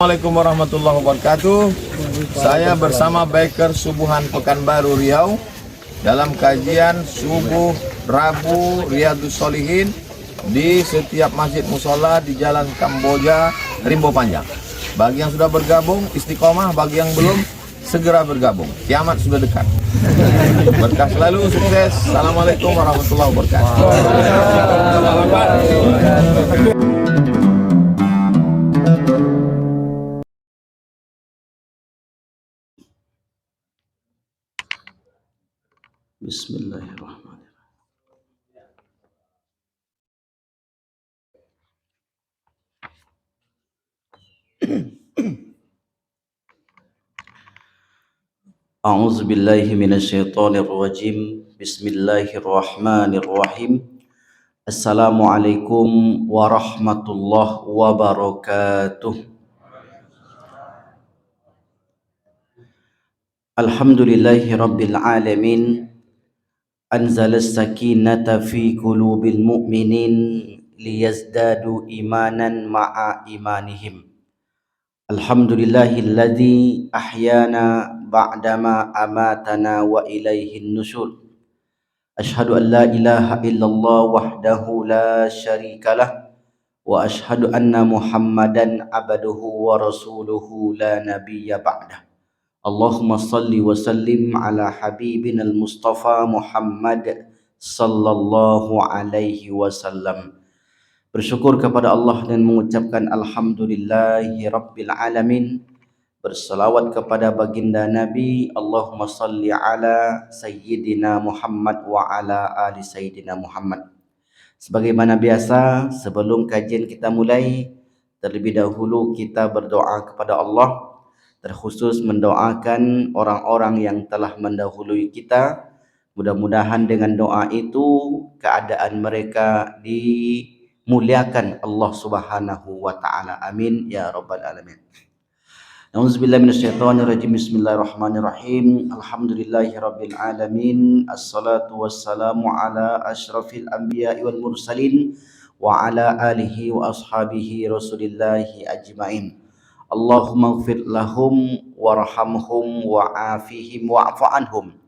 Assalamualaikum warahmatullahi wabarakatuh. Saya bersama Biker Subuhan Pekanbaru Riau dalam kajian subuh Rabu Riyadhus Shalihin di setiap masjid musola di Jalan Kamboja, Rimbo Panjang. Bagi yang sudah bergabung istiqomah, bagi yang belum segera bergabung. Kiamat sudah dekat. Berkah selalu, sukses. Assalamualaikum warahmatullahi wabarakatuh. Bismillahirrahmanirrahim. A'udzu billahi minasyaitonir rajim. Bismillahirrahmanirrahim. Assalamualaikum warahmatullahi wabarakatuh. Alhamdulillahi rabbil alamin. Anzalas sakinata fi qulubil mu'minin liyazdadu imanan ma'a imanihim. Alhamdulillahilladzi ahyana ba'dama amatana wa ilaihin nusyur. Ashhadu an la ilaha illallah wahdahu la syarikalah wa ashhadu anna Muhammadan abduhu wa rasuluhu la nabiyya ba'dah. Allahumma salli wa sallim ala habibina al-Mustafa Muhammad sallallahu alaihi wasallam. Bersyukur kepada Allah dan mengucapkan alhamdulillahi rabbil alamin. Berselawat kepada baginda Nabi, Allahumma salli ala sayyidina Muhammad wa ala ali sayyidina Muhammad. Sebagaimana biasa, sebelum kajian kita mulai, terlebih dahulu kita berdoa kepada Allah, terkhusus mendoakan orang-orang yang telah mendahului kita. Mudah-mudahan dengan doa itu keadaan mereka dimuliakan Allah Subhanahu wa taala. Amin ya rabbal alamin. Nauzubillahi minasyaitonirrajim. Bismillahirrahmanirrahim. Alhamdulillahirabbil alamin. Assalatu wassalamu ala asyrafil anbiya'i wal mursalin wa ala alihi wa ashabihi rasulillahi ajmain. Allahumma ighfir lahum warhamhum wa'afihim wa'fu anhum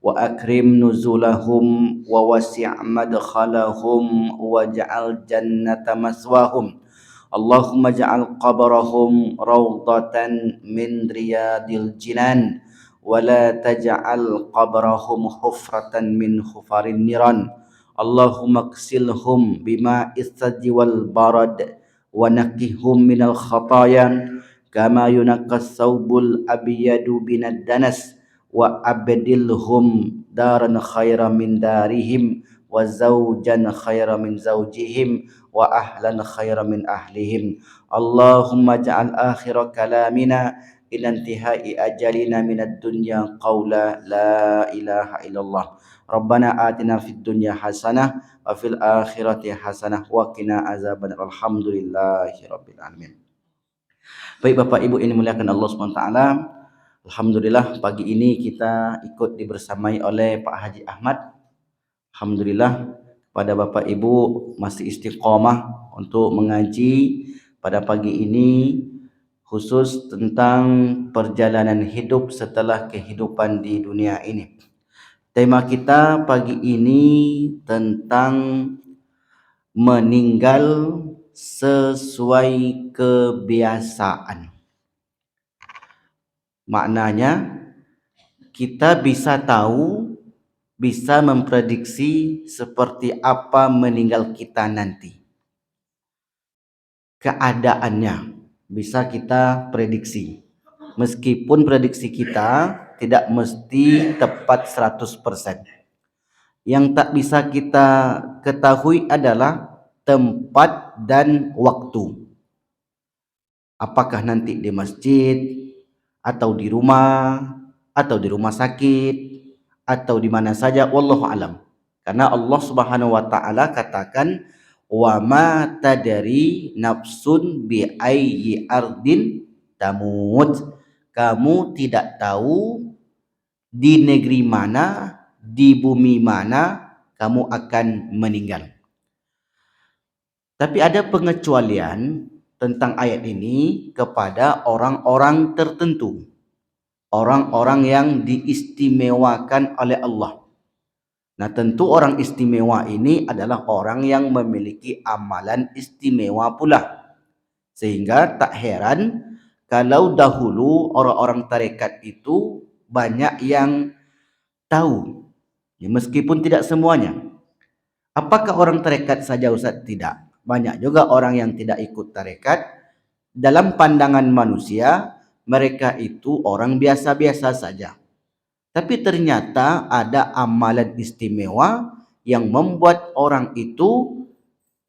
wa akrim nuzulahum wa wasi' madkhalahum waj'al jannata maswahum. Allahumma ja'al qabrahum rawdatan min riyadil jinan wa la taj'al qabrahum hufratan min hufarin niran. Allahumma qsilhum bima'is sajji wal barad wa naqihum minal khataaya kama yunaqas saubul abyadu binad danas wa abdilhum daran khairan min darihim wa zawjan khairan min zawjihim wa ahlan khairan min ahlihim. Allahumma ja'al akhira kalamina ila intihai ajalina minad dunya qawla la ilaha illallah. Rabbana atina fid dunya hasanah wa fil akhirati hasanah wa qina azabannar. Alhamdulillahi rabbil alamin. Baik Bapak Ibu yang dimuliakan Allah SWT, alhamdulillah pagi ini kita ikut dibersamai oleh Pak Haji Ahmad. Alhamdulillah pada Bapak Ibu masih istiqomah untuk mengaji pada pagi ini, khusus tentang perjalanan hidup setelah kehidupan di dunia ini. Tema kita pagi ini tentang meninggal sesuai kebiasaan. Maknanya kita bisa tahu, bisa memprediksi seperti apa meninggal kita nanti. Keadaannya bisa kita prediksi. Meskipun prediksi kita tidak mesti tepat 100%. Yang tak bisa kita ketahui adalah tempat dan waktu. Apakah nanti di masjid, atau di rumah sakit, atau di mana saja, wallahu alam. Karena Allah Subhanahu wa taala katakan, wa ma tadri nafsun bi ayyi ardin tamut. Kamu tidak tahu di negeri mana, di bumi mana kamu akan meninggal. Tapi ada pengecualian tentang ayat ini kepada orang-orang tertentu, orang-orang yang diistimewakan oleh Allah. Nah, tentu orang istimewa ini adalah orang yang memiliki amalan istimewa pula. Sehingga tak heran kalau dahulu orang-orang tarekat itu banyak yang tahu, ya, meskipun tidak semuanya. Apakah orang tarekat saja Ustaz? Tidak. Banyak juga orang yang tidak ikut tarekat. Dalam pandangan manusia, mereka itu orang biasa-biasa saja. Tapi ternyata ada amalan istimewa yang membuat orang itu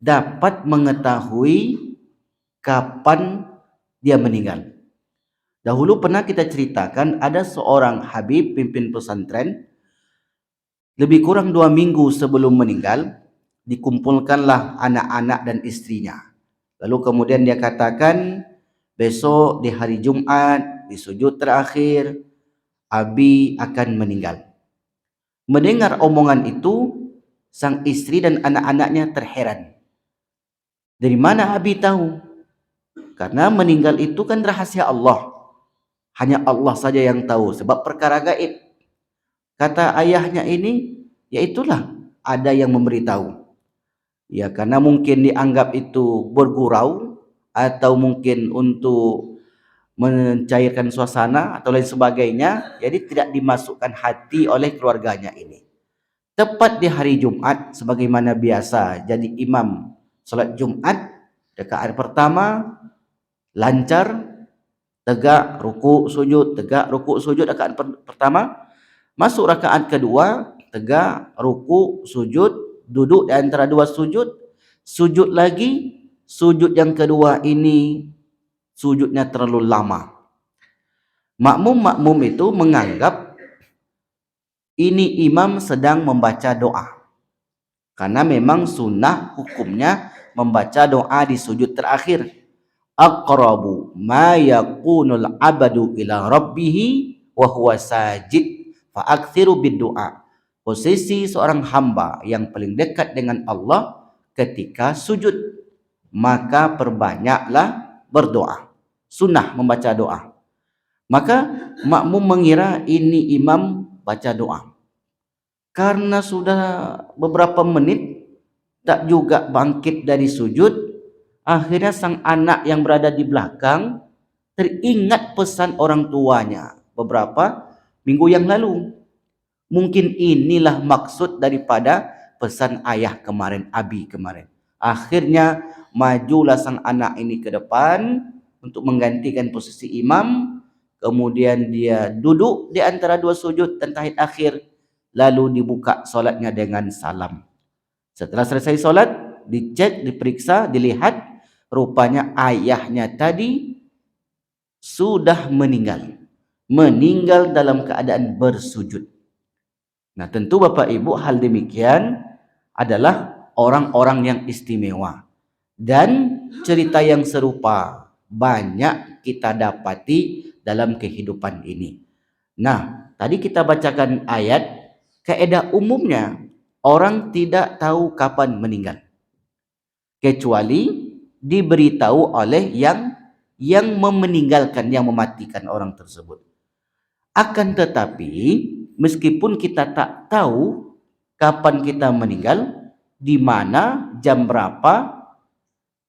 dapat mengetahui kapan dia meninggal. Dahulu pernah kita ceritakan ada seorang habib pimpin pesantren, lebih kurang 2 minggu sebelum meninggal, dikumpulkanlah anak-anak dan istrinya. Lalu kemudian dia katakan, besok di hari Jumat, di sujud terakhir, Abi akan meninggal. Mendengar omongan itu, sang istri dan anak-anaknya terheran. Dari mana Abi tahu? Karena meninggal itu kan rahasia Allah. Hanya Allah saja yang tahu, sebab perkara gaib. Kata ayahnya ini, ya itulah ada yang memberitahu. Ya, karena mungkin dianggap itu bergurau atau mungkin untuk mencairkan suasana atau lain sebagainya, jadi tidak dimasukkan hati oleh keluarganya ini. Tepat di hari Jumat, sebagaimana biasa jadi imam salat Jumat, rakaat pertama lancar, tegak ruku sujud, tegak ruku sujud rakaat pertama. Masuk rakaat kedua, tegak ruku sujud, duduk di antara dua sujud, sujud lagi. Sujud yang kedua ini sujudnya terlalu lama. Makmum itu menganggap ini imam sedang membaca doa, karena memang sunnah hukumnya membaca doa di sujud terakhir. Aqrabu ma yakunul abadu ila rabbihi wa huwa sajid fa aktsiru bid-du'a. Posisi seorang hamba yang paling dekat dengan Allah ketika sujud, maka perbanyaklah berdoa. Sunnah membaca doa. Maka makmum mengira ini imam baca doa. Karena sudah beberapa menit tak juga bangkit dari sujud, akhirnya sang anak yang berada di belakang teringat pesan orang tuanya beberapa minggu yang lalu. Mungkin inilah maksud daripada pesan ayah kemarin, Abi kemarin. Akhirnya majulah sang anak ini ke depan untuk menggantikan posisi imam. Kemudian dia duduk di antara dua sujud dan tahiyat akhir. Lalu dibuka solatnya dengan salam. Setelah selesai solat, dicek, diperiksa, dilihat, rupanya ayahnya tadi sudah meninggal. Meninggal dalam keadaan bersujud. Nah, tentu Bapak Ibu, hal demikian adalah orang-orang yang istimewa. Dan cerita yang serupa banyak kita dapati dalam kehidupan ini. Nah, tadi kita bacakan ayat, kaidah umumnya orang tidak tahu kapan meninggal, kecuali diberitahu oleh yang meninggalkan, yang mematikan orang tersebut. Akan tetapi, meskipun kita tak tahu kapan kita meninggal, di mana, jam berapa,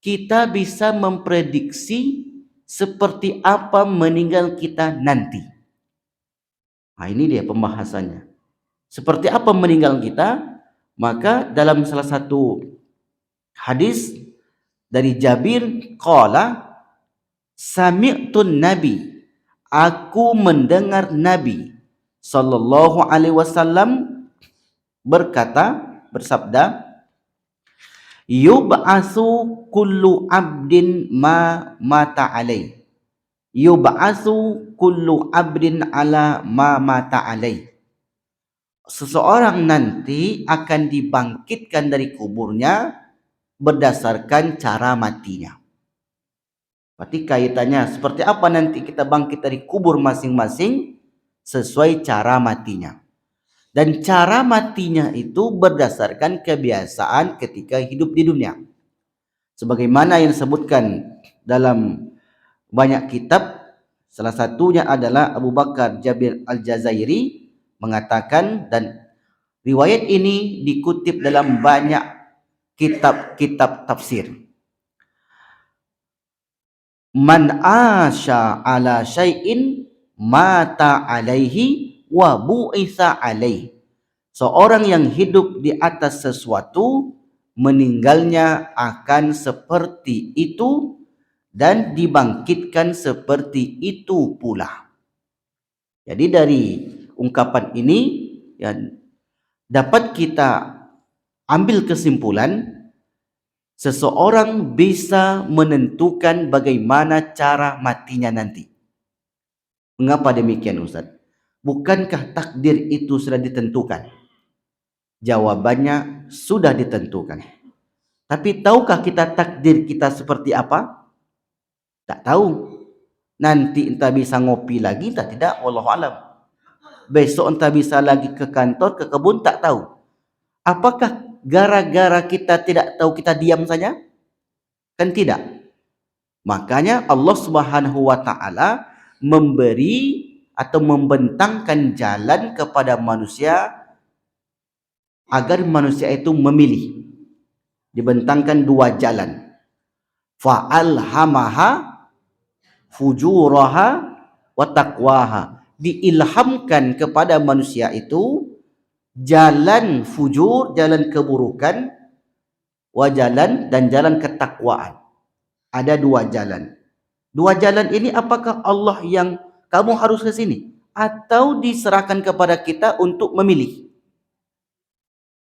kita bisa memprediksi seperti apa meninggal kita nanti. Nah, ini dia pembahasannya. Seperti apa meninggal kita? Maka dalam salah satu hadis dari Jabir, qala sami'tun nabi, aku mendengar Nabi sallallahu alaihi wasallam bersabda, yub'atsu kullu abdin ma mata alai. Yub'atsu kullu abdin ala ma mata alai. Seseorang nanti akan dibangkitkan dari kuburnya berdasarkan cara matinya. Berarti kaitannya seperti apa nanti kita bangkit dari kubur masing-masing sesuai cara matinya. Dan cara matinya itu berdasarkan kebiasaan ketika hidup di dunia. Sebagaimana yang disebutkan dalam banyak kitab. Salah satunya adalah Abu Bakar Jabir Al-Jazairi mengatakan, dan riwayat ini dikutip dalam banyak kitab-kitab tafsir. Man asya ala syai'in mata alaihi wa bu'itha alaihi. Seorang yang hidup di atas sesuatu, meninggalnya akan seperti itu dan dibangkitkan seperti itu pula. Jadi dari ungkapan ini ya, dapat kita ambil kesimpulan seseorang bisa menentukan bagaimana cara matinya nanti. Mengapa demikian, Ustaz? Bukankah takdir itu sudah ditentukan? Jawabannya sudah ditentukan. Tapi tahukah kita takdir kita seperti apa? Tak tahu. Nanti entah bisa ngopi lagi, entah tidak, wallahu alam. Besok entah bisa lagi ke kantor, ke kebun, tak tahu. Apakah gara-gara kita tidak tahu kita diam saja? Kan tidak. Makanya Allah Subhanahu wa taala memberi atau membentangkan jalan kepada manusia agar manusia itu memilih. Dibentangkan dua jalan. Fa'alhamaha fujuraha wa taqwaha. Diilhamkan kepada manusia itu jalan fujur, jalan keburukan, dan jalan ketakwaan. Ada dua jalan. Dua jalan ini apakah Allah yang kamu harus ke sini, atau diserahkan kepada kita untuk memilih?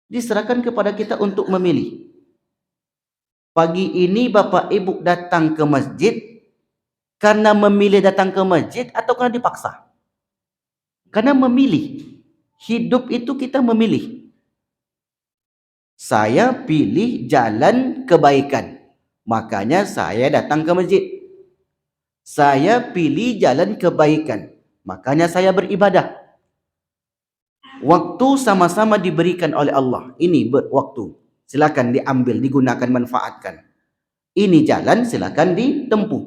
Diserahkan kepada kita untuk memilih. Pagi ini Bapak Ibu datang ke masjid karena memilih datang ke masjid atau karena dipaksa? Karena memilih. Hidup itu kita memilih. Saya pilih jalan kebaikan, makanya saya datang ke masjid. Saya pilih jalan kebaikan, makanya saya beribadah. Waktu sama-sama diberikan oleh Allah. Ini waktu, silakan diambil, digunakan, manfaatkan. Ini jalan, silakan ditempuh.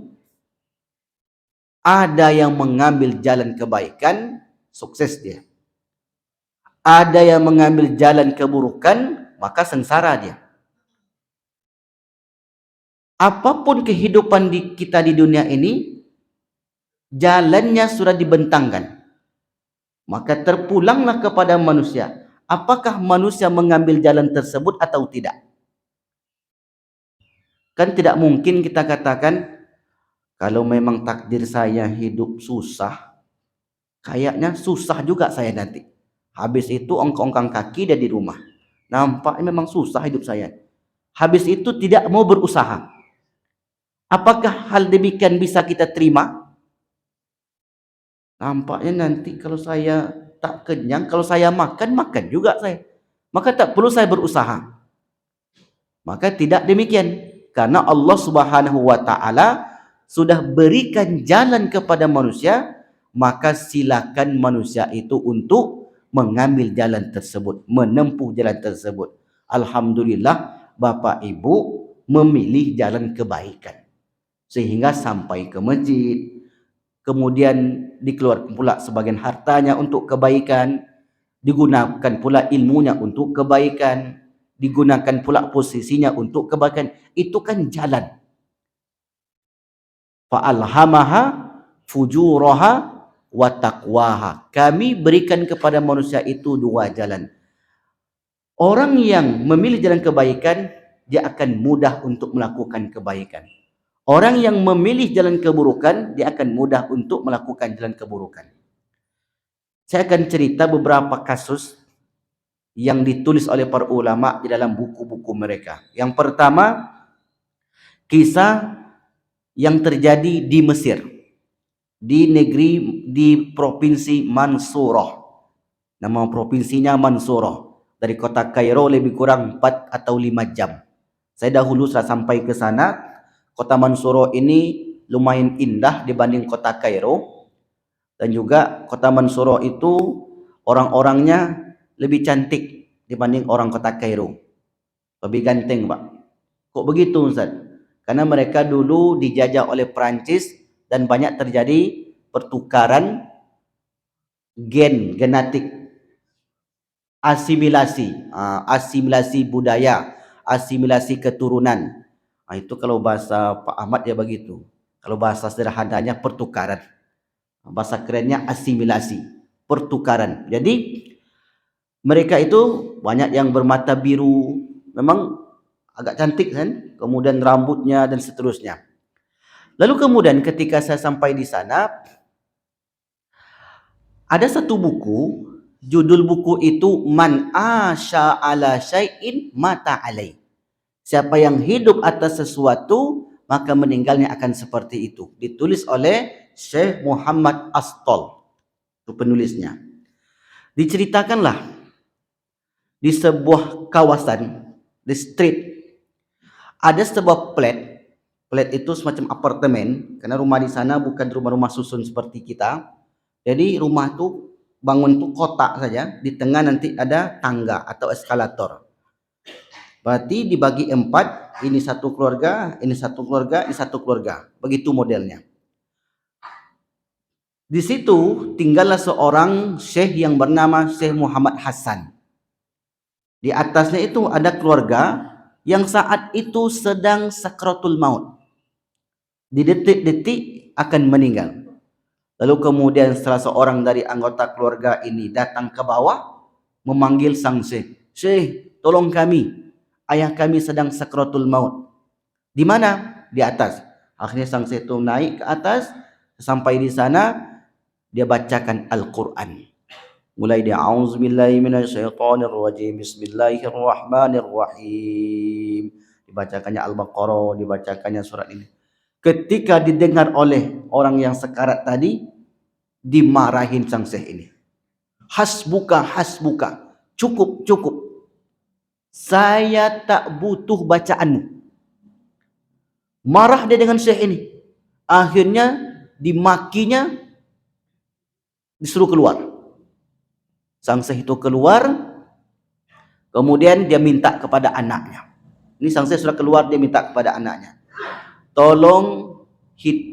Ada yang mengambil jalan kebaikan, sukses dia. Ada yang mengambil jalan keburukan, maka sengsara dia. Apapun kehidupan kita di dunia ini, jalannya sudah dibentangkan. Maka terpulanglah kepada manusia. Apakah manusia mengambil jalan tersebut atau tidak? Kan tidak mungkin kita katakan, kalau memang takdir saya hidup susah, kayaknya susah juga saya nanti. Habis itu ongkang-ongkang kaki dia di rumah. Nampaknya memang susah hidup saya. Habis itu tidak mau berusaha. Apakah hal demikian bisa kita terima? Nampaknya nanti kalau saya tak kenyang, kalau saya makan juga saya. Maka tak perlu saya berusaha. Maka tidak demikian. Karena Allah Subhanahu wa taala sudah berikan jalan kepada manusia, maka silakan manusia itu untuk mengambil jalan tersebut, menempuh jalan tersebut. Alhamdulillah Bapak Ibu memilih jalan kebaikan. Sehingga sampai ke masjid, kemudian dikeluarkan pula sebagian hartanya untuk kebaikan, digunakan pula ilmunya untuk kebaikan, digunakan pula posisinya untuk kebaikan. Itu kan jalan. Fa'alhamaha fujuraha wa taqwaha. Kami berikan kepada manusia itu dua jalan. Orang yang memilih jalan kebaikan, dia akan mudah untuk melakukan kebaikan. Orang yang memilih jalan keburukan, dia akan mudah untuk melakukan jalan keburukan. Saya akan cerita beberapa kasus yang ditulis oleh para ulama di dalam buku-buku mereka. Yang pertama, kisah yang terjadi di Mesir, di provinsi Mansurah. Nama provinsinya Mansurah. Dari kota Kairo lebih kurang 4 atau 5 jam. Saya dahulu sudah sampai ke sana. Kota Mansurah ini lumayan indah dibanding kota Kairo. Dan juga kota Mansurah itu orang-orangnya lebih cantik dibanding orang kota Kairo. Lebih ganteng, Pak. Kok begitu, Ustaz? Karena mereka dulu dijajah oleh Perancis dan banyak terjadi pertukaran genetik, asimilasi budaya, asimilasi keturunan. Itu kalau bahasa Pak Ahmad ya begitu. Kalau bahasa sederhananya pertukaran. Bahasa kerennya asimilasi, pertukaran. Jadi mereka itu banyak yang bermata biru, memang agak cantik kan, kemudian rambutnya dan seterusnya. Lalu kemudian ketika saya sampai di sana, ada satu buku, judul buku itu Man Asya ala syai'in mata alai. Siapa yang hidup atas sesuatu, maka meninggalnya akan seperti itu. Ditulis oleh Syekh Muhammad Astol, itu penulisnya. Diceritakanlah di sebuah kawasan, di street, ada sebuah flat. Flat itu semacam apartemen, karena rumah di sana bukan rumah-rumah susun seperti kita. Jadi rumah itu bangun itu kotak saja, di tengah nanti ada tangga atau eskalator. Berarti dibagi 4, ini satu keluarga, ini satu keluarga, ini satu keluarga. Begitu modelnya. Di situ tinggallah seorang syekh yang bernama Syekh Muhammad Hasan. Di atasnya itu ada keluarga yang saat itu sedang sakratul maut. Di detik-detik akan meninggal. Lalu kemudian salah seorang dari anggota keluarga ini datang ke bawah memanggil sang syekh. Syekh, tolong kami. Ayah kami sedang sakratul maut. Di mana? Di atas. Akhirnya sang syekh itu naik ke atas. Sampai di sana dia bacakan Al-Quran. Mulai dia auzubillahi minasyaitonirrajim, bismillahirrahmanirrahim. Dibacakannya Al-Baqarah, dibacakannya surat ini. Ketika didengar oleh orang yang sekarat tadi, dimarahin sang syekh ini. Hasbuka, hasbuka. Cukup, cukup. Saya tak butuh bacaanmu. Marah dia dengan syekh ini. Akhirnya dimakinya, disuruh keluar. Sang syekh itu keluar, kemudian dia minta kepada anaknya. Ini sang syekh sudah keluar, dia minta kepada anaknya. Tolong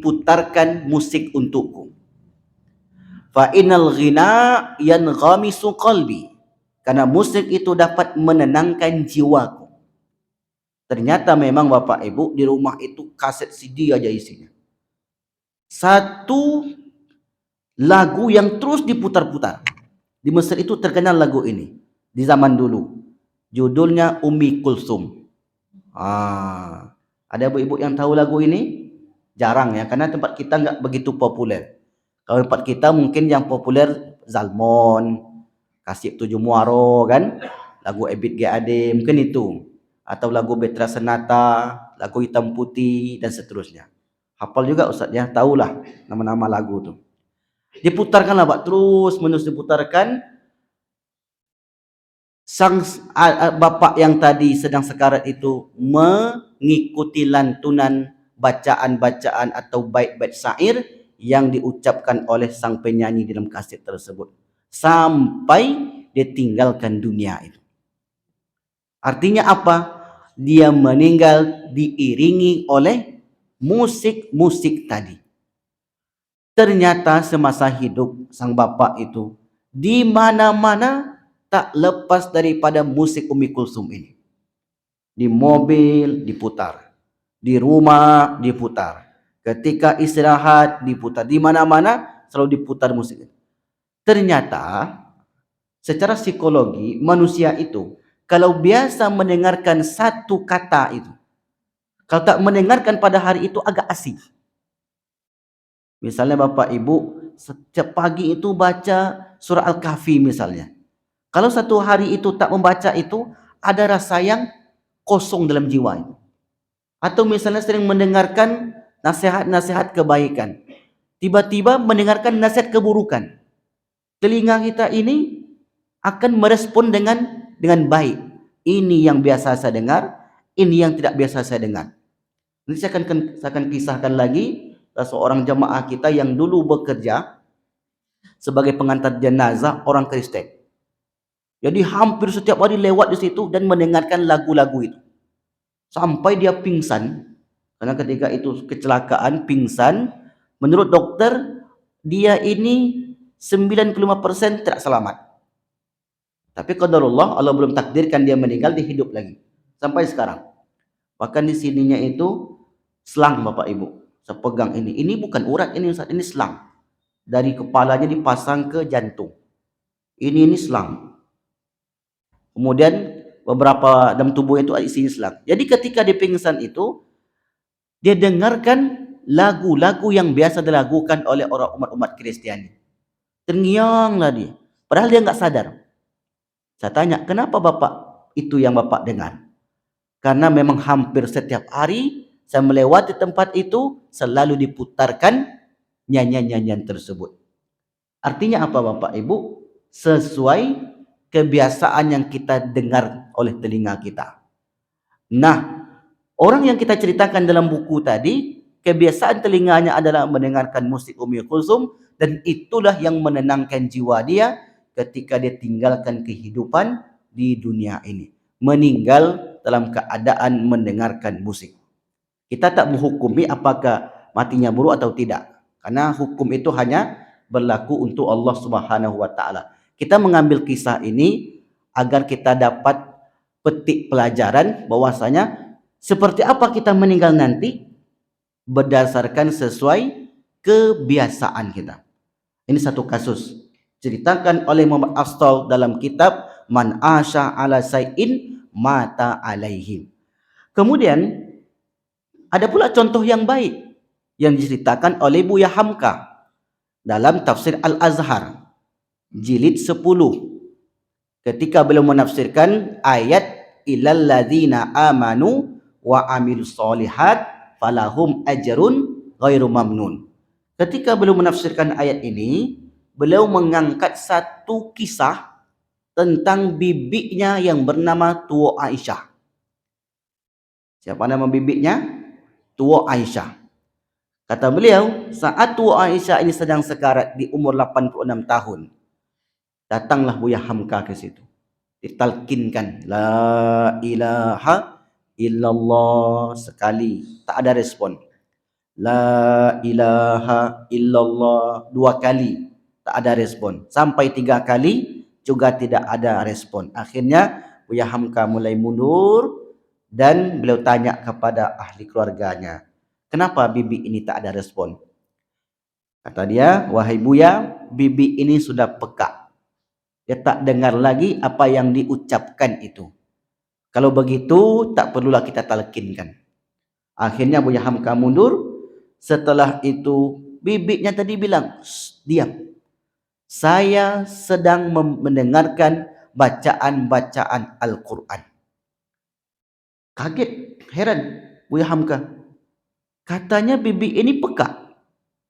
putarkan musik untukku. Fa innal ghina yanghamisu qalbi. Karena musik itu dapat menenangkan jiwaku. Ternyata memang Bapak Ibu di rumah itu kaset CD aja isinya. Satu lagu yang terus diputar-putar. Di Mesir itu terkenal lagu ini di zaman dulu. Judulnya Ummi Kulsum. Ada ibu-ibu yang tahu lagu ini? Jarang ya, karena tempat kita nggak begitu populer. Kalau tempat kita mungkin yang populer Zalmon, Kasih Tujuh Muaro kan, lagu Ebit G. Ade, mungkin itu. Atau lagu Betra Senata, lagu Hitam Putih, dan seterusnya. Hafal juga Ustaz ya, tahulah nama-nama lagu itu. Diputarkanlah Pak, terus menerus diputarkan. Sang bapak yang tadi sedang sekarat itu mengikuti lantunan bacaan-bacaan atau bait-bait syair yang diucapkan oleh sang penyanyi dalam kaset tersebut sampai dia tinggalkan dunia itu. Artinya apa? Dia meninggal diiringi oleh musik-musik tadi. Ternyata semasa hidup sang bapak itu di mana-mana tak lepas daripada musik Ummi Kulsum ini. Di mobil diputar, di rumah diputar, ketika istirahat diputar, di mana-mana selalu diputar musik. Ternyata secara psikologi manusia itu kalau biasa mendengarkan satu kata itu, kalau tak mendengarkan pada hari itu agak asing. Misalnya Bapak Ibu setiap pagi itu baca surah Al-Kahfi misalnya. Kalau satu hari itu tak membaca itu, ada rasa yang kosong dalam jiwa itu. Atau misalnya sering mendengarkan nasihat-nasihat kebaikan, tiba-tiba mendengarkan nasihat keburukan. Telinga kita ini akan merespon dengan baik. Ini yang biasa saya dengar, ini yang tidak biasa saya dengar. Nanti saya akan kisahkan lagi seorang jamaah kita yang dulu bekerja sebagai pengantar jenazah orang Kristen. Jadi hampir setiap hari lewat di situ dan mendengarkan lagu-lagu itu. Sampai dia pingsan Karena ketika itu kecelakaan, pingsan, menurut dokter dia ini 95% tidak selamat. Tapi qadarullah, Allah belum takdirkan dia meninggal, dia hidup lagi sampai sekarang. Bahkan di sininya itu selang, Bapak Ibu. Saya pegang ini. Ini bukan urat, ini Ustaz, ini selang. Dari kepalanya dipasang ke jantung. Ini selang. Kemudian beberapa dalam tubuh itu isinya selang. Jadi ketika dia pingsan itu, dia dengarkan lagu-lagu yang biasa dilakukan oleh orang umat Kristiani. Terngianglah dia. Padahal dia nggak sadar. Saya tanya, kenapa Bapak itu yang Bapak dengar? Karena memang hampir setiap hari saya melewati tempat itu selalu diputarkan nyanyian-nyanyian tersebut. Artinya apa Bapak Ibu? Sesuai kebiasaan yang kita dengar oleh telinga kita. Nah, orang yang kita ceritakan dalam buku tadi, kebiasaan telinganya adalah mendengarkan musik Ummi Kulsum, dan itulah yang menenangkan jiwa dia ketika dia tinggalkan kehidupan di dunia ini. Meninggal dalam keadaan mendengarkan musik. Kita tak menghukumi apakah matinya buruk atau tidak, karena hukum itu hanya berlaku untuk Allah Subhanahu wa taala. Kita mengambil kisah ini agar kita dapat petik pelajaran bahwasanya seperti apa kita meninggal nanti berdasarkan sesuai kebiasaan kita. Ini satu kasus ceritakan oleh Muhammad Astal dalam kitab Man Asha ala Sayin Mata Alaihim. Kemudian ada pula contoh yang baik yang diceritakan oleh Buya Hamka dalam tafsir Al-Azhar jilid 10, ketika beliau menafsirkan ayat illal ladzina amanu wa amilus solihat falahum ajrun ghairu mamnun. Ketika beliau menafsirkan ayat ini, beliau mengangkat satu kisah tentang bibinya yang bernama Tuo Aisyah. Siapa nama bibinya? Tuo Aisyah. Kata beliau, saat Tuo Aisyah ini sedang sekarat di umur 86 tahun, datanglah Buya Hamka ke situ. Ditalkinkan la ilaha illallah sekali, tak ada respon. La ilaha illallah 2 kali, tak ada respon. Sampai 3 kali juga tidak ada respon. Akhirnya Buya Hamka mulai mundur dan beliau tanya kepada ahli keluarganya, kenapa bibi ini tak ada respon? Kata dia, wahai Buya, bibi ini sudah peka. Dia tak dengar lagi apa yang diucapkan itu. Kalau begitu, tak perlulah kita talkinkan. Akhirnya Buya Hamka mundur. Setelah itu, bibinya tadi bilang, diam. Saya sedang mendengarkan bacaan-bacaan Al-Quran. Kaget, heran Buya Hamka. Katanya bibi ini peka.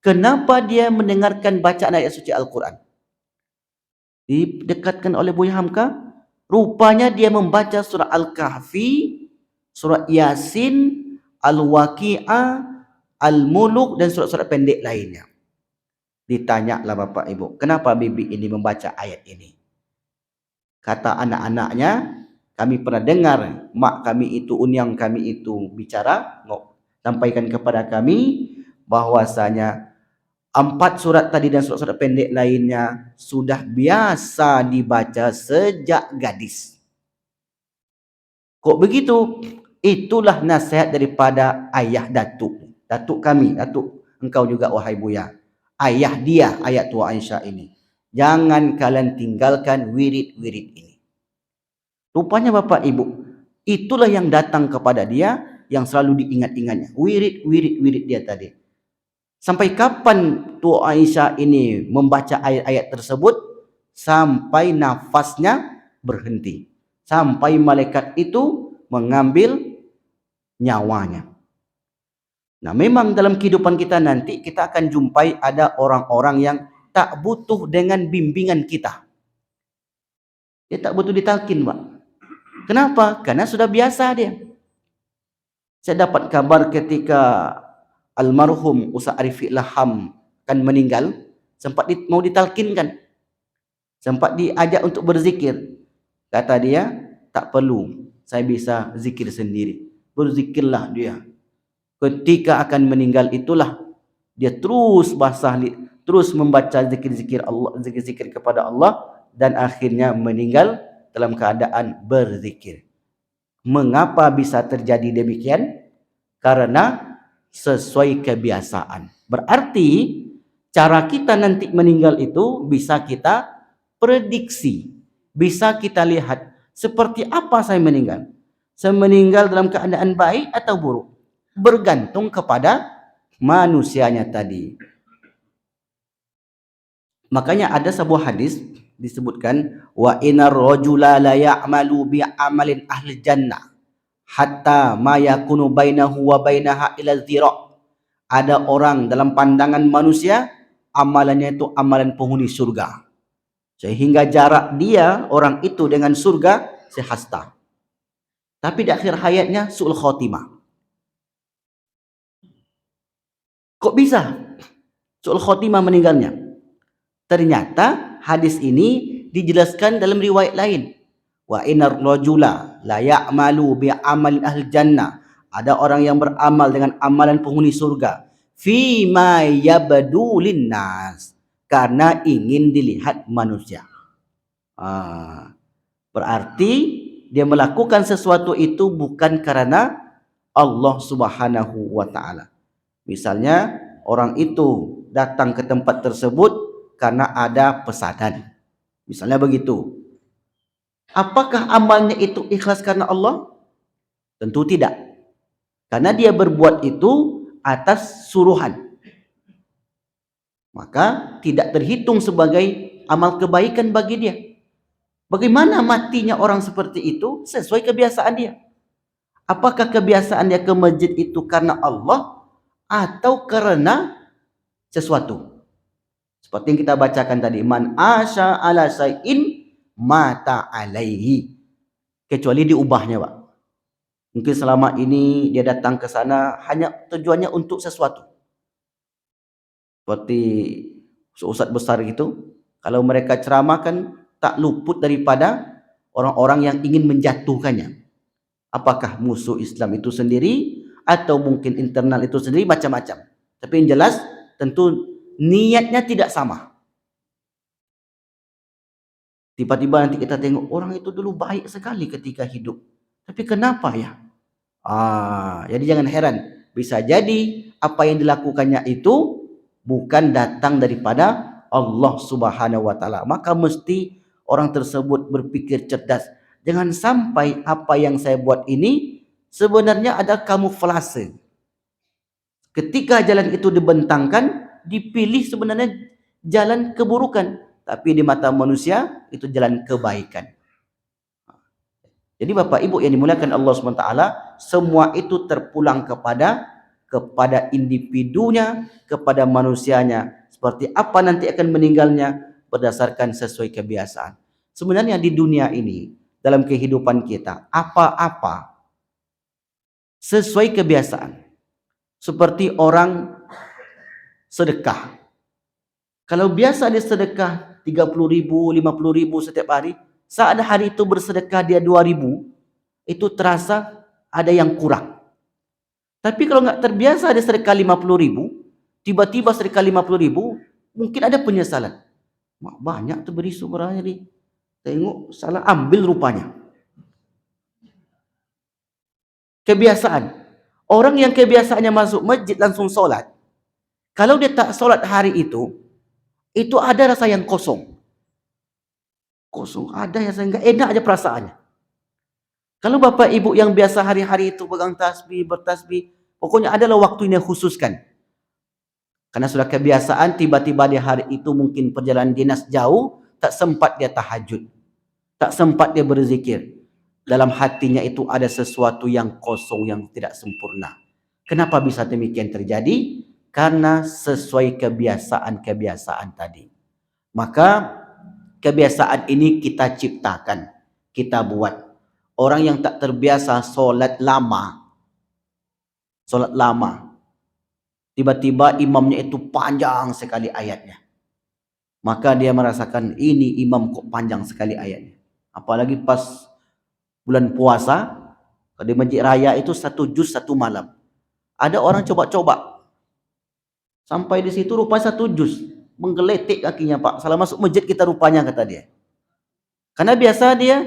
Kenapa dia mendengarkan bacaan ayat suci Al-Quran? Didekatkan oleh Buya Hamka, rupanya dia membaca surah Al-Kahfi, surah Yasin, Al-Waqi'ah, Al-Muluk dan surat-surat pendek lainnya. Ditanyalah Bapak Ibu, kenapa bibi ini membaca ayat ini? Kata anak-anaknya, kami pernah dengar mak kami itu, unyang kami itu bicara, sampaikan kepada kami bahwasanya 4 surat tadi dan surat-surat pendek lainnya sudah biasa dibaca sejak gadis. Kok begitu? Itulah nasihat daripada ayah datuk. Datuk kami, datuk engkau juga wahai Buya. Ayah dia, ayat Tua Aisyah ini. Jangan kalian tinggalkan wirid-wirid ini. Rupanya Bapak Ibu, itulah yang datang kepada dia, yang selalu diingat-ingatnya. Wirid-wirid dia tadi. Sampai kapan Tua Aisyah ini membaca ayat-ayat tersebut? Sampai nafasnya berhenti. Sampai malaikat itu mengambil nyawanya. Nah, memang dalam kehidupan kita nanti kita akan jumpai ada orang-orang yang tak butuh dengan bimbingan kita. Dia tak butuh ditalkin, Pak. Kenapa? Karena sudah biasa dia. Saya dapat kabar ketika almarhum Ustaz Arif Ilham akan meninggal, sempat mau ditalkinkan. Sempat diajak untuk berzikir. Kata dia, tak perlu. Saya bisa zikir sendiri. Berzikirlah dia. Ketika akan meninggal itulah dia terus terus membaca zikir-zikir Allah, zikir-zikir kepada Allah, dan akhirnya meninggal dalam keadaan berzikir. Mengapa bisa terjadi demikian? Karena sesuai kebiasaan. Berarti cara kita nanti meninggal itu bisa kita prediksi, bisa kita lihat seperti apa saya meninggal. Saya meninggal dalam keadaan baik atau buruk, bergantung kepada manusianya tadi. Makanya ada sebuah hadis disebutkan, wa innar rajula la ya'malu bi amalin ahli jannah hatta ma yakunu bainahu wa bainaha ila dhira'. Ada orang dalam pandangan manusia amalannya itu amalan penghuni surga, sehingga jarak dia orang itu dengan surga sehasta. Tapi di akhir hayatnya su'ul khotimah. Kok bisa su'ul khotimah meninggalnya? Ternyata hadis ini dijelaskan dalam riwayat lain. Wa innar rajula la ya'malu bi amalin ahli jannah. Ada orang yang beramal dengan amalan penghuni surga. Fi ma yabdu linnas. Karena ingin dilihat manusia. Berarti dia melakukan sesuatu itu bukan karena Allah Subhanahu wa ta'ala. Misalnya orang itu datang ke tempat tersebut karena ada pesanan, misalnya begitu. Apakah amalnya itu ikhlas karena Allah? Tentu tidak, karena dia berbuat itu atas suruhan, maka tidak terhitung sebagai amal kebaikan bagi dia. Bagaimana matinya orang seperti itu? Sesuai kebiasaan dia. Apakah kebiasaan dia ke masjid itu karena Allah atau karena sesuatu? Seperti yang kita bacakan tadi, man asya ala syai'in mata alaihi. Kecuali diubahnya, Pak. Mungkin selama ini dia datang ke sana hanya tujuannya untuk sesuatu. Seperti ustaz besar gitu, kalau mereka ceramah kan tak luput daripada orang-orang yang ingin menjatuhkannya. Apakah musuh Islam itu sendiri atau mungkin internal itu sendiri, macam-macam. Tapi yang jelas tentu niatnya tidak sama. Tiba-tiba nanti kita tengok orang itu dulu baik sekali ketika hidup, tapi kenapa ya? Jadi jangan heran, bisa jadi apa yang dilakukannya itu bukan datang daripada Allah Subhanahu wa ta'ala. Maka mesti orang tersebut berpikir cerdas. Jangan sampai apa yang saya buat ini sebenarnya ada kamuflase. Ketika jalan itu dibentangkan, dipilih sebenarnya jalan keburukan, tapi di mata manusia itu jalan kebaikan. Jadi Bapak Ibu yang dimuliakan Allah SWT, semua itu terpulang kepada individunya, kepada manusianya. Seperti apa nanti akan meninggalnya berdasarkan sesuai kebiasaan. Sebenarnya di dunia ini, dalam kehidupan kita, apa-apa sesuai kebiasaan. Seperti orang sedekah. Kalau biasa dia sedekah 30.000, 50.000 setiap hari, saat hari itu bersedekah dia 2.000, itu terasa ada yang kurang. Tapi kalau nggak terbiasa dia sedekah 50.000, tiba-tiba sedekah 50.000, mungkin ada penyesalan. Banyak tuh beri sumbernya nih. Tengok salah ambil rupanya. Kebiasaan. Orang yang kebiasaannya masuk masjid langsung sholat, kalau dia tak sholat hari itu ada rasa yang kosong. Kosong, ada yang enggak enak aja perasaannya. Kalau Bapak Ibu yang biasa hari-hari itu pegang tasbih, bertasbih, pokoknya adalah waktu yang khususkan. Karena sudah kebiasaan, tiba-tiba di hari itu mungkin perjalanan dinas jauh, tak sempat dia tahajud, tak sempat dia berzikir. Dalam hatinya itu ada sesuatu yang kosong, yang tidak sempurna. Kenapa bisa demikian terjadi? Karena sesuai kebiasaan-kebiasaan tadi. Maka kebiasaan ini kita ciptakan, kita buat. Orang yang tak terbiasa solat lama, tiba-tiba imamnya itu panjang sekali ayatnya, maka dia merasakan ini imam kok panjang sekali ayatnya. Apalagi pas bulan puasa, di masjid raya itu 1 juz 1 malam. Ada orang coba-coba sampai di situ rupanya 1 juz, menggeletik kakinya, Pak. Salah masuk masjid kita rupanya, kata dia. Karena biasa dia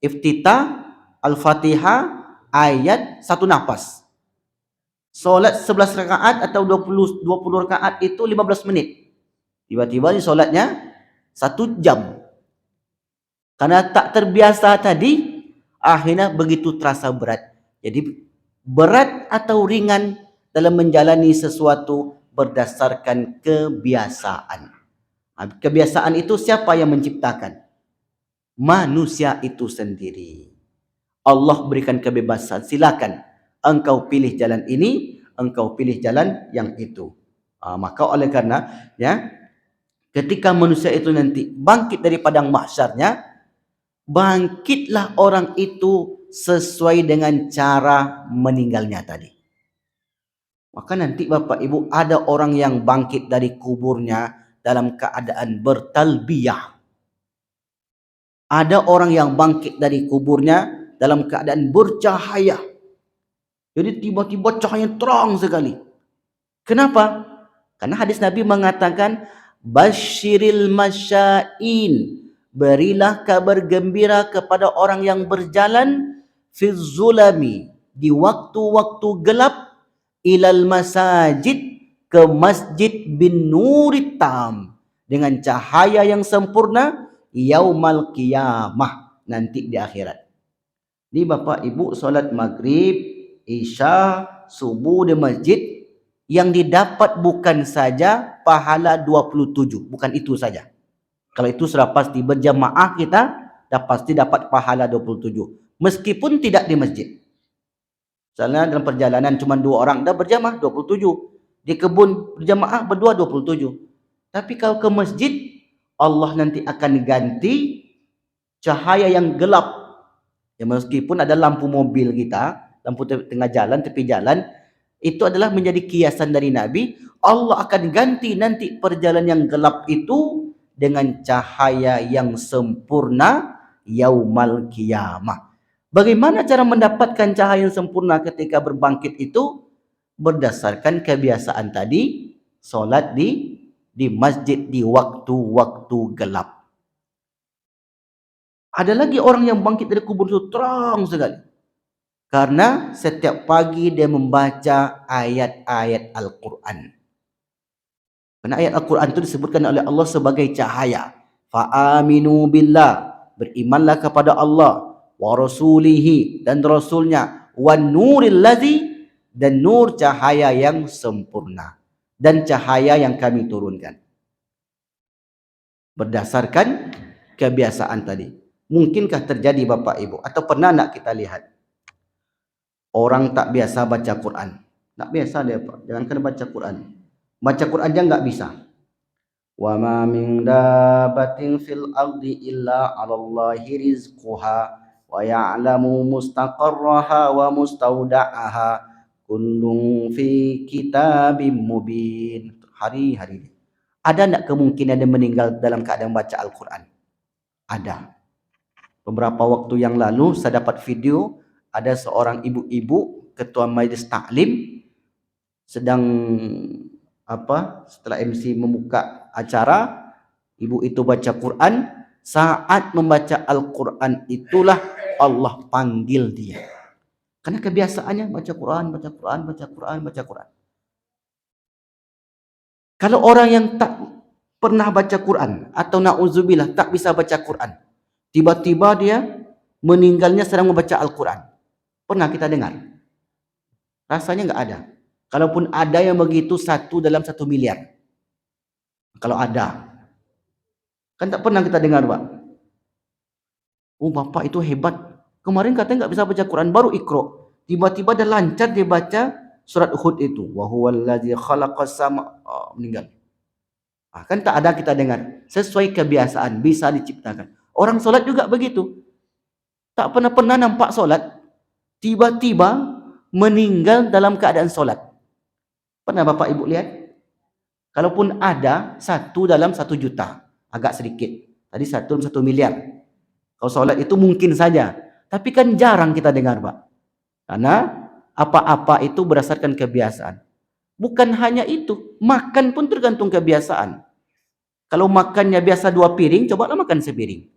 iftitah, Al-Fatihah, ayat 1 nafas. Solat 11 rakaat atau 20 rakaat itu 15 menit. Tiba-tiba di solatnya 1 jam. Karena tak terbiasa tadi, akhirnya begitu terasa berat. Jadi berat atau ringan dalam menjalani sesuatu berdasarkan kebiasaan. Kebiasaan itu siapa yang menciptakan? Manusia itu sendiri. Allah berikan kebebasan, silakan engkau pilih jalan ini, engkau pilih jalan yang itu. Maka oleh karena ketika manusia itu nanti bangkit dari padang mahsyarnya, bangkitlah orang itu sesuai dengan cara meninggalnya tadi. Maka nanti Bapak Ibu, ada orang yang bangkit dari kuburnya dalam keadaan bertalbiyah. Ada orang yang bangkit dari kuburnya dalam keadaan bercahaya. Jadi tiba-tiba cahaya terang sekali. Kenapa? Karena hadis Nabi mengatakan, basyiril masyain, berilah kabar gembira kepada orang yang berjalan fi zulami, di waktu-waktu gelap, ilal masajid, ke masjid bin nurit tam, dengan cahaya yang sempurna, yaumal qiyamah, nanti di akhirat. Ini Bapak Ibu, solat maghrib, isya, subuh di masjid, yang didapat bukan saja pahala 27, bukan itu saja. Kalau itu sudah pasti berjamaah kita pasti dapat pahala 27, meskipun tidak di masjid. Misalnya dalam perjalanan cuma 2 orang, dah berjamaah 27. Di kebun berjamaah berdua 27. Tapi kalau ke masjid, Allah nanti akan ganti cahaya yang gelap. Ya, meskipun ada lampu mobil kita, lampu tengah jalan, tepi jalan, itu adalah menjadi kiasan dari Nabi. Allah akan ganti nanti perjalanan yang gelap itu dengan cahaya yang sempurna yaumal qiyamah. Bagaimana cara mendapatkan cahaya yang sempurna ketika berbangkit itu? Berdasarkan kebiasaan tadi, solat di masjid di waktu-waktu gelap. Ada lagi orang yang bangkit dari kubur itu terang sekali. Karena setiap pagi dia membaca ayat-ayat Al-Quran. Karena ayat Al-Quran itu disebutkan oleh Allah sebagai cahaya. Fa'aminu billah, berimanlah kepada Allah, wa rasulihi, dan rasulnya, wa nuril ladzi, dan nur cahaya yang sempurna, dan cahaya yang kami turunkan. Berdasarkan kebiasaan tadi. Mungkinkah terjadi Bapak Ibu, atau pernah nak kita lihat orang tak biasa baca Quran? Tak biasa dia, Pak. Jangankan baca Quran, baca Quran aja enggak bisa. Wa ma min dabatin fil ardi illa 'alallahi rizquha wa ya'lamu mustaqarraha wa mustauda'aha kullun fi kitabim mubin. Hari-hari ada enggak kemungkinan dia meninggal dalam keadaan baca Al-Quran? Ada. Beberapa waktu yang lalu saya dapat video, ada seorang ibu-ibu ketua majlis taklim sedang setelah MC membuka acara, ibu itu baca Quran. Saat membaca Al-Quran itulah Allah panggil dia. Karena kebiasaannya baca Quran, baca Quran, baca Quran, baca Quran. Kalau orang yang tak pernah baca Quran atau na'udzubillah tak bisa baca Quran, tiba-tiba dia meninggalnya sedang membaca Al-Quran, pernah kita dengar? Rasanya enggak ada. Kalaupun ada yang begitu 1 dalam 1 miliar. Kalau ada. Kan tak pernah kita dengar, Pak. Oh, Bapak itu hebat. Kemarin katanya enggak bisa baca Quran, baru Iqra. Tiba-tiba dia lancar dia baca surat Hud itu. Wa huwallazi khalaqas sama, meninggal. Kan tak ada kita dengar. Sesuai kebiasaan, bisa diciptakan. Orang solat juga begitu. Tak pernah nampak solat, tiba-tiba meninggal dalam keadaan solat. Pernah Bapak Ibu lihat? Kalaupun ada 1 dalam 1 juta, agak sedikit. Tadi 1 dalam 1 miliar. Kalau solat itu mungkin saja, tapi kan jarang kita dengar, Pak. Karena Apa-apa itu berdasarkan kebiasaan. Bukan hanya itu, makan pun tergantung kebiasaan. Kalau makannya biasa 2 piring, cobalah makan sepiring.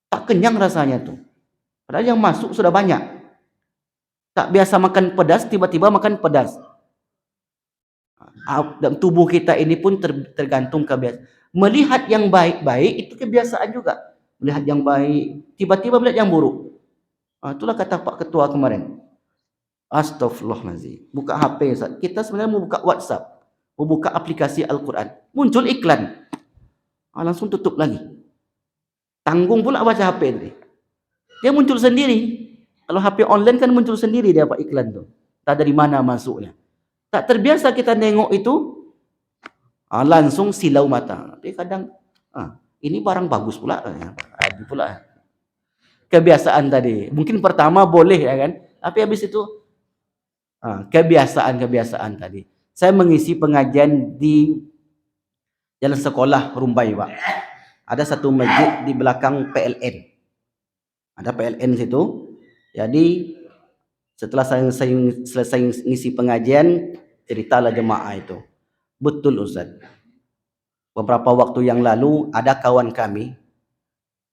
Tak kenyang rasanya tuh. Padahal yang masuk sudah banyak. Tak biasa makan pedas, tiba-tiba makan pedas. Dan tubuh kita ini pun tergantung kebiasaan. Melihat yang baik-baik itu kebiasaan juga. Melihat yang baik, tiba-tiba melihat yang buruk. Itulah kata Pak Ketua kemarin. Astaghfirullahaladzim. Buka HP, Ustaz. Kita sebenarnya mau buka WhatsApp, mau buka aplikasi Al-Quran. Muncul iklan. Langsung tutup lagi. Tanggung pula baca HP tadi. Dia muncul sendiri. Kalau HP online kan muncul sendiri dia Pak iklan tuh. Tak dari mana masuknya. Tak terbiasa kita nengok itu, langsung silau mata. Tapi kadang, ini barang bagus pula. Ada pula. Kebiasaan tadi. Mungkin pertama boleh ya kan. Tapi habis itu, kebiasaan tadi. Saya mengisi pengajian di jalan sekolah Rumbai, Pak. Ada satu masjid di belakang PLN. Ada PLN situ. Jadi setelah saya selesai ngisi pengajian, ceritalah jemaah itu. Betul Ustaz. Beberapa waktu yang lalu ada kawan kami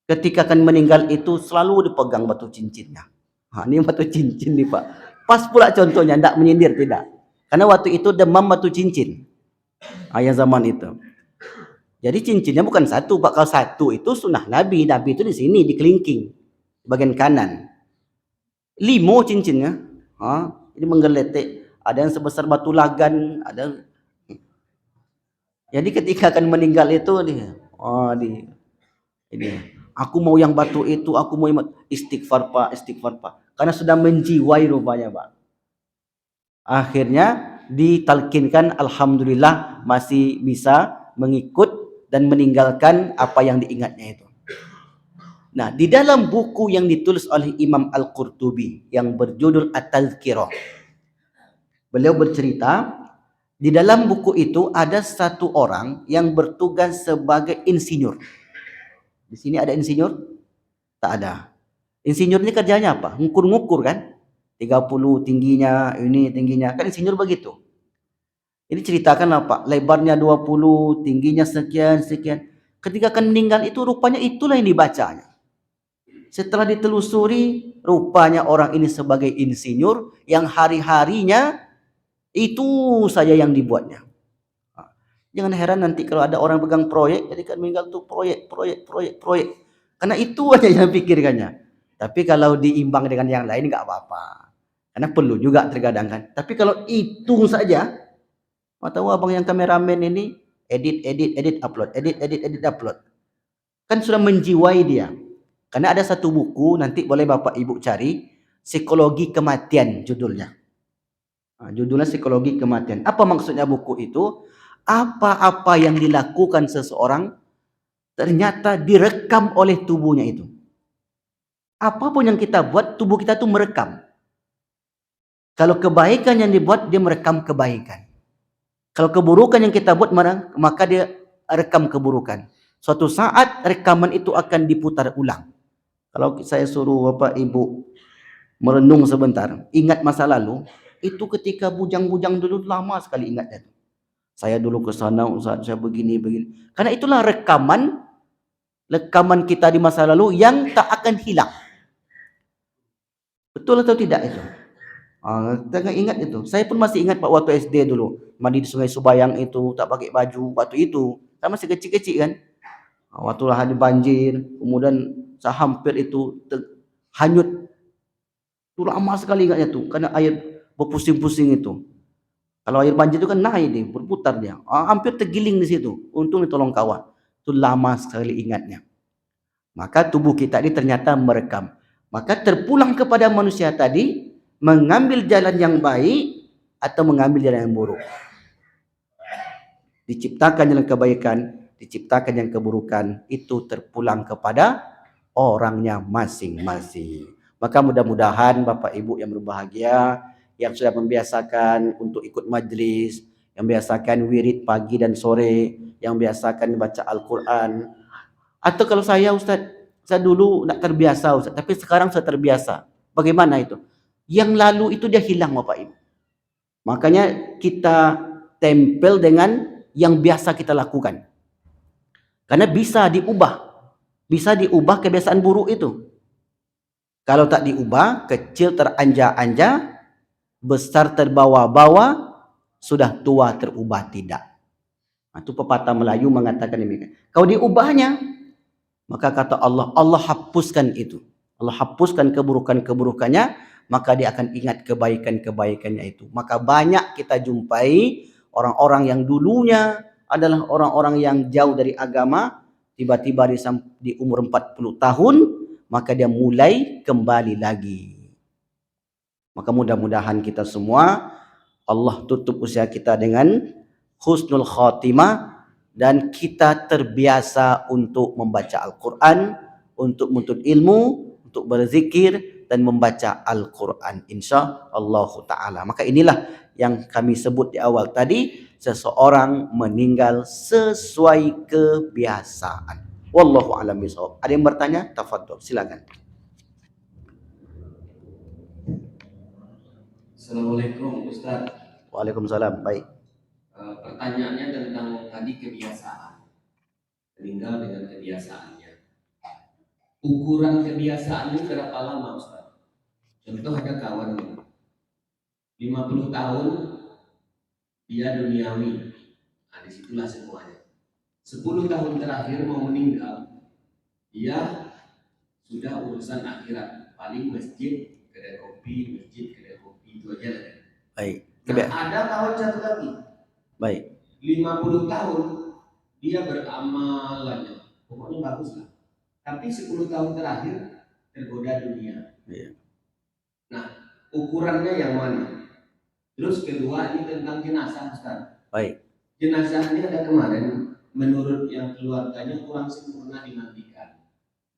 ketika akan meninggal itu selalu dipegang batu cincinnya. Ini batu cincin nih Pak. Pas pula contohnya, tidak menyindir, tidak. Karena waktu itu demam batu cincin. Yang zaman itu. Jadi cincinnya bukan satu, Pak. Kalau satu itu sunnah Nabi. Nabi itu di sini, di kelingking. Bagian kanan. 5 cincinnya. Ini menggeletek. Ada yang sebesar batu lagan. Ada. Jadi ketika akan meninggal itu, ini. Aku mau yang batu itu, aku mau yang istighfar Pak. Karena sudah menjiwai rupanya Pak. Akhirnya ditalkinkan, alhamdulillah masih bisa mengikut dan meninggalkan apa yang diingatnya itu. Nah, di dalam buku yang ditulis oleh Imam Al-Qurtubi yang berjudul At-Tazkirah, beliau bercerita, di dalam buku itu ada satu orang yang bertugas sebagai insinyur. Di sini ada insinyur? Tak ada. Insinyur ini kerjanya apa? Ngukur-ngukur kan? 30 tingginya, ini tingginya. Kan insinyur begitu. Ini ceritakan apa? Lebarnya 20, tingginya sekian. Ketika akan meninggal itu rupanya itulah yang dibacanya. Setelah ditelusuri, rupanya orang ini sebagai insinyur yang hari-harinya itu saja yang dibuatnya. Jangan heran nanti kalau ada orang pegang proyek, jadi kan meninggal tuh proyek. Karena itu aja yang pikirkannya. Tapi kalau diimbang dengan yang lain nggak apa-apa. Karena perlu juga terkadang kan. Tapi kalau itu saja, tahu abang yang kameramen ini edit, upload. Kan sudah menjiwai dia. Karena ada satu buku, nanti boleh Bapak Ibu cari, Psikologi Kematian judulnya. Judulnya Psikologi Kematian. Apa maksudnya buku itu? Apa-apa yang dilakukan seseorang ternyata direkam oleh tubuhnya itu. Apapun yang kita buat, tubuh kita tuh merekam. Kalau kebaikan yang dibuat, dia merekam kebaikan. Kalau keburukan yang kita buat, maka dia rekam keburukan. Suatu saat rekaman itu akan diputar ulang. Kalau saya suruh Bapak Ibu merenung sebentar, ingat masa lalu, itu ketika bujang-bujang dulu lama sekali ingatnya. Saya dulu ke sana, Ustaz, saya begini. Karena itulah rekaman kita di masa lalu yang tak akan hilang. Betul atau tidak itu? Jangan ingat itu. Saya pun masih ingat Pak waktu SD dulu. Mandi di Sungai Subayang itu, tak pakai baju. Waktu itu, saya masih kecil-kecil kan. Waktu lah ada banjir, kemudian saya hampir itu hanyut. Itu lama sekali ingatnya tuh, karena air berpusing-pusing itu. Kalau air banjir itu kan naik dia, berputar dia. Hampir tergiling di situ. Untung ditolong kawan. Itu lama sekali ingatnya. Maka tubuh kita ini ternyata merekam. Maka terpulang kepada manusia tadi, mengambil jalan yang baik atau mengambil jalan yang buruk. Diciptakan jalan kebaikan, diciptakan yang keburukan, itu terpulang kepada orangnya masing-masing. Maka mudah-mudahan Bapak Ibu yang berbahagia, yang sudah membiasakan untuk ikut majlis, yang biasakan wirid pagi dan sore, yang biasakan baca Al-Quran. Atau kalau saya Ustaz, saya dulu tidak terbiasa Ustaz, tapi sekarang saya terbiasa. Bagaimana itu? Yang lalu itu dia hilang Bapak Ibu. Makanya kita tempel dengan yang biasa kita lakukan. Karena bisa diubah kebiasaan buruk itu. Kalau tak diubah, kecil teranja-anja, besar terbawa-bawa, sudah tua terubah tidak. Itu pepatah Melayu mengatakan demikian. Kalau diubahnya, maka kata Allah, Allah hapuskan itu. Allah hapuskan keburukan-keburukannya, maka dia akan ingat kebaikan-kebaikannya itu. Maka banyak kita jumpai orang-orang yang dulunya adalah orang-orang yang jauh dari agama, tiba-tiba di umur 40 tahun, maka dia mulai kembali lagi. Maka mudah-mudahan kita semua, Allah tutup usia kita dengan husnul khotimah, dan kita terbiasa untuk membaca Al-Quran, untuk menuntut ilmu, untuk berzikir dan membaca Al-Quran, insya-Allah ta'ala. Maka inilah yang kami sebut di awal tadi, seseorang meninggal sesuai kebiasaan. Wallahu a'lam bishawab. Ada yang bertanya? Tafadhol, silakan. Assalamualaikum Ustaz. Waalaikumsalam. Baik. Pertanyaannya tentang tadi kebiasaan, meninggal dengan kebiasaannya. Ukuran kebiasaan ini berapa lama Ustaz? Contoh ada kawan 50 tahun dia duniawi, nah disitulah semuanya. 10 tahun terakhir mau meninggal, dia sudah urusan akhirat, paling masjid, kedai kopi, masjid, kedai kopi, itu aja lah. Baik. Nah, ada kawan satu lagi, Baik. 50 tahun dia beramalannya, pokoknya bagus lah. Tapi 10 tahun terakhir tergoda dunia. Iya. Nah, ukurannya yang mana? Terus kedua ini tentang jenazah Ustaz. Baik. Jenazah ini ada kemarin, menurut yang keluarganya kurang sempurna dimandikan.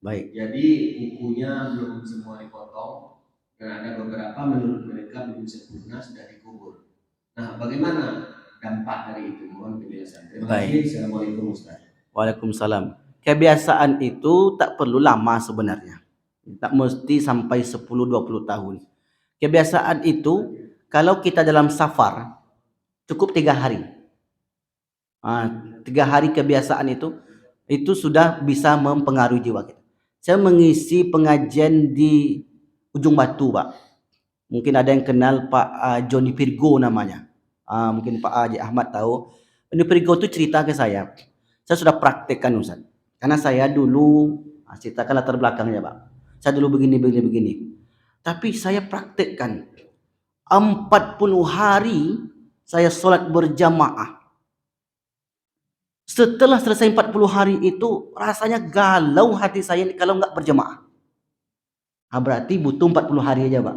Baik. Jadi bukunya belum semua dipotong, dan ada beberapa menurut mereka belum sempurna sudah dikubur. Nah, bagaimana dampak dari itu? Mohon penjelasan. Terima kasih. Assalamualaikum Ustaz. Waalaikumsalam. Kebiasaan itu tak perlu lama sebenarnya. Tak mesti sampai 10-20 tahun. Kebiasaan itu kalau kita dalam safar cukup 3 hari. 3 hari kebiasaan itu sudah bisa mempengaruhi jiwa kita. Saya mengisi pengajian di Ujung Batu, Pak. Mungkin ada yang kenal Pak Johnny Pirgo namanya. Mungkin Pak Haji Ahmad tahu. Johnny Pirgo itu cerita ke saya. Saya sudah praktekkan Ustaz. Karena saya dulu, ceritakan latar belakangnya Pak. Saya dulu begini. Tapi saya praktekkan. 40 hari saya sholat berjamaah. Setelah selesai 40 hari itu, rasanya galau hati saya kalau nggak berjamaah. Berarti butuh 40 hari aja Pak.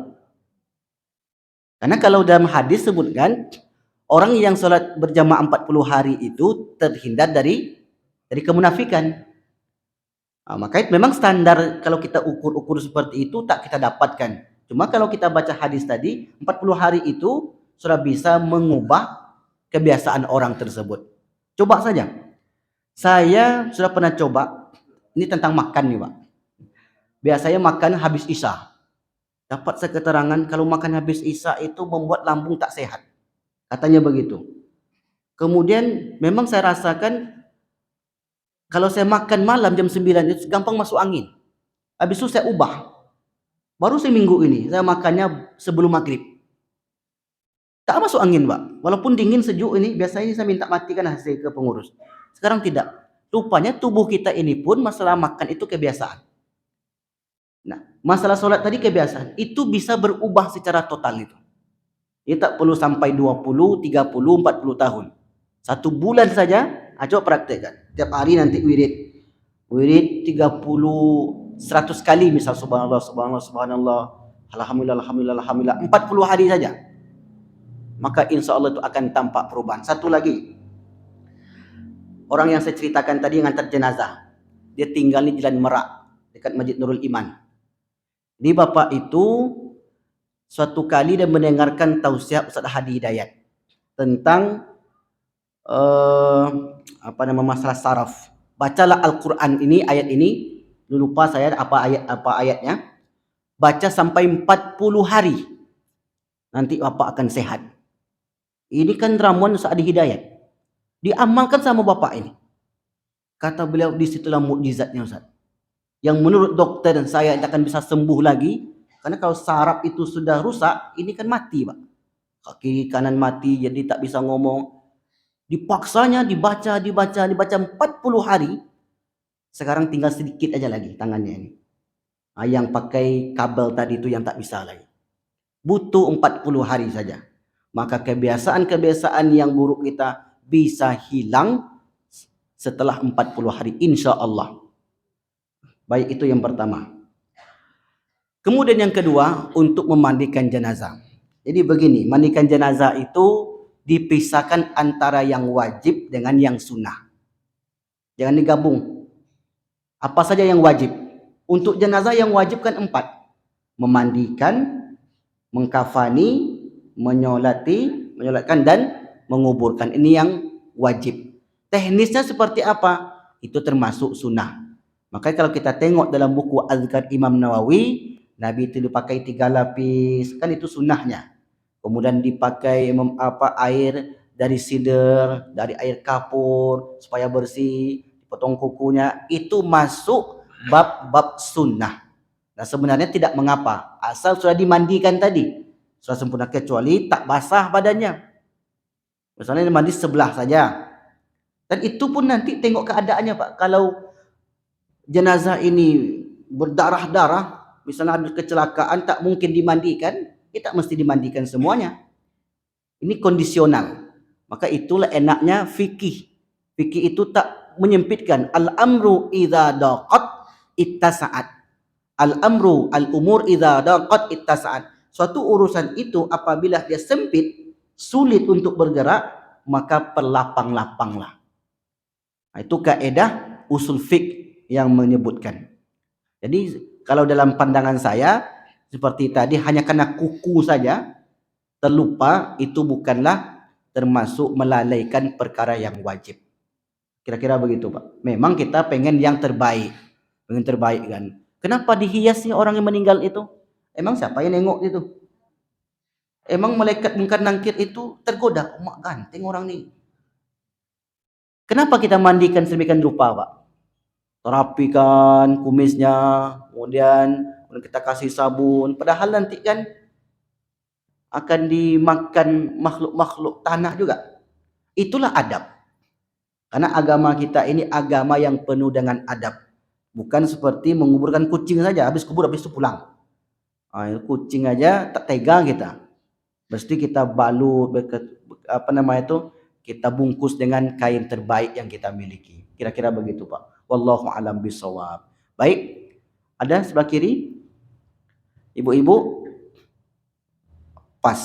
Karena kalau dalam hadis sebutkan, orang yang sholat berjamaah 40 hari itu terhindar dari kemunafikan. Makanya memang standar kalau kita ukur-ukur seperti itu tak kita dapatkan. Cuma kalau kita baca hadis tadi, 40 hari itu sudah bisa mengubah kebiasaan orang tersebut. Coba saja. Saya sudah pernah coba, ini tentang makan nih Pak. Biasanya makan habis Isya. Dapat saya keterangan kalau makan habis Isya itu membuat lambung tak sehat. Katanya begitu. Kemudian memang saya rasakan kalau saya makan malam jam 9 itu gampang masuk angin. Habis itu saya ubah. Baru seminggu ini saya makannya sebelum maghrib. Tak masuk angin Pak. Walaupun dingin sejuk ini biasanya saya minta matikan hasil ke pengurus. Sekarang tidak. Rupanya tubuh kita ini pun masalah makan itu kebiasaan. Nah, masalah sholat tadi kebiasaan. Itu bisa berubah secara total itu. Ini tak perlu sampai 20, 30, 40 tahun. 1 bulan saja, coba praktekkan. Tiap hari nanti wirid. Wirid 30, 100 kali misal subhanallah, subhanallah, subhanallah. Alhamdulillah, alhamdulillah, alhamdulillah. 40 hari saja. Maka insya Allah itu akan tampak perubahan. Satu lagi. Orang yang saya ceritakan tadi yang ngantar jenazah. Dia tinggal di Jalan Merak. Dekat Masjid Nurul Iman. Ini bapak itu suatu kali dia mendengarkan tausiah Ustaz Hadi Hidayat. Tentang masalah saraf. Bacalah Al-Quran ini, ayat ini. Lupa saya apa ayatnya. Baca sampai 40 hari. nanti bapak akan sehat. Ini kan ramuan Saadi Hidayat. Diamalkan sama bapak ini. Kata beliau, di situlah mukjizatnya Ustaz. Yang menurut dokter dan saya akan bisa sembuh lagi. Karena kalau saraf itu sudah rusak, ini kan mati Pak. Kaki kanan mati, jadi tak bisa ngomong. Dipaksanya dibaca 40 hari. Sekarang tinggal sedikit aja lagi tangannya ini. Yang pakai kabel tadi itu yang tak bisa lagi. Butuh 40 hari saja. Maka kebiasaan-kebiasaan yang buruk kita bisa hilang setelah 40 hari, insya Allah. Baik, itu yang pertama. Kemudian yang kedua, untuk memandikan jenazah. Jadi begini, mandikan jenazah itu dipisahkan antara yang wajib dengan yang sunnah. Jangan digabung. Apa saja yang wajib? Untuk jenazah yang wajib kan 4. Memandikan, mengkafani, menyolatkan dan menguburkan. Ini yang wajib. Teknisnya seperti apa? Itu termasuk sunnah. Makanya kalau kita tengok dalam buku Azkar Imam Nawawi, Nabi itu dipakai 3 lapis, kan itu sunnahnya. Kemudian dipakai air dari sider, dari air kapur supaya bersih, potong kukunya, itu masuk bab-bab sunnah. Nah sebenarnya tidak mengapa, asal sudah dimandikan tadi, sudah sempurna, kecuali tak basah badannya. Misalnya mandi sebelah saja. Dan itu pun nanti tengok keadaannya Pak. Kalau jenazah ini berdarah-darah, misalnya ada kecelakaan, tak mungkin dimandikan, kita mesti dimandikan semuanya. Ini kondisional. Maka itulah enaknya fikih. Fikih itu tak menyempitkan. Al-amru idza daqat ittasa'at. Al-amru al-umur idza daqat ittasa'at. Suatu urusan itu apabila dia sempit, sulit untuk bergerak, maka perlapang-lapanglah. Nah, itu kaidah usul fiqh yang menyebutkan. Jadi kalau dalam pandangan saya seperti tadi hanya karena kuku saja terlupa, itu bukanlah termasuk melalaikan perkara yang wajib. Kira-kira begitu Pak. Memang kita pengen yang terbaik. Pengen terbaik kan. Kenapa dihiasnya orang yang meninggal itu? Emang siapa yang nengok itu? Emang malaikat mungkar nangkir itu tergoda? Mak ganteng orang nih. Kenapa kita mandikan sedemikian rupa Pak? Terapikan kumisnya, kemudian kita kasih sabun. Padahal nanti kan akan dimakan makhluk-makhluk tanah juga. Itulah adab. Karena agama kita ini agama yang penuh dengan adab. Bukan seperti menguburkan kucing saja, habis kubur habis itu pulang. Kucing aja tak tega kita. Mesti kita balut, kita bungkus dengan kain terbaik yang kita miliki. Kira-kira begitu Pak. Wallahu a'lam bishawab. Baik, ada sebelah kiri. Ibu-ibu, pas.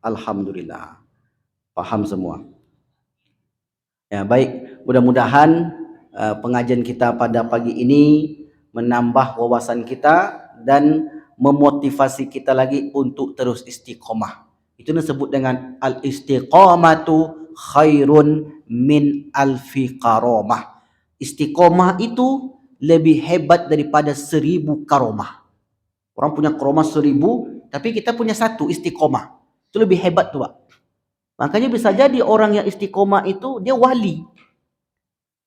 Alhamdulillah. Paham semua. Ya, baik. Mudah-mudahan pengajian kita pada pagi ini menambah wawasan kita dan memotivasi kita lagi untuk terus istiqomah. Itu disebut dengan al-istiqomatu khairun min alfi karomah. Istiqomah itu lebih hebat daripada 1000 karomah. Orang punya karomah 1000, tapi kita punya 1 istiqomah. Itu lebih hebat tuh Pak. Makanya bisa jadi orang yang istiqomah itu dia wali.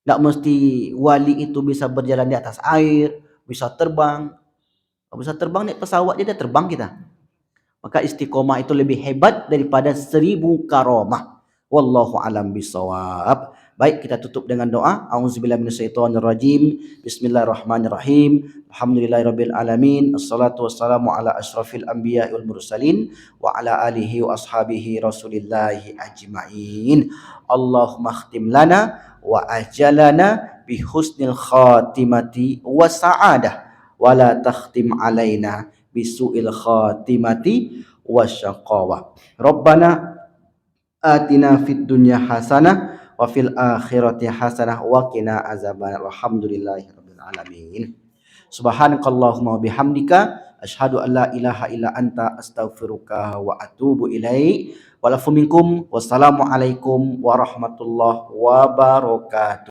Tidak mesti wali itu bisa berjalan di atas air, bisa terbang. Kalau bisa terbang naik pesawat dia terbang kita. Maka istiqomah itu lebih hebat daripada 1000 karomah. Wallahu alam bisawab. Baik, kita tutup dengan doa. A'udzubillahi minasyaitonirrajim. Bismillahirrahmanirrahim. Alhamdulillahirabbil alamin. Assalatu wassalamu ala asyrafil anbiya'i wal mursalin wa ala alihi wa ashabihi rasulillahi ajmain. Allahumma khtim lana wa ajalana bi husnil khatimati wa sa'adah wa la takhtim alaina bisu'il khatimati wa syaqawah. Rabbana atina fid dunya hasanah wa fil akhirati hasanah wa qina azabannar. Alhamdulillahirabbil alamin. Subhanakallahumma wa bihamdika asyhadu an la ilaha illa anta astaghfiruka wa atubu ilaik. Walafu minkum. Wassalamu alaikum warahmatullahi wabarakatuh.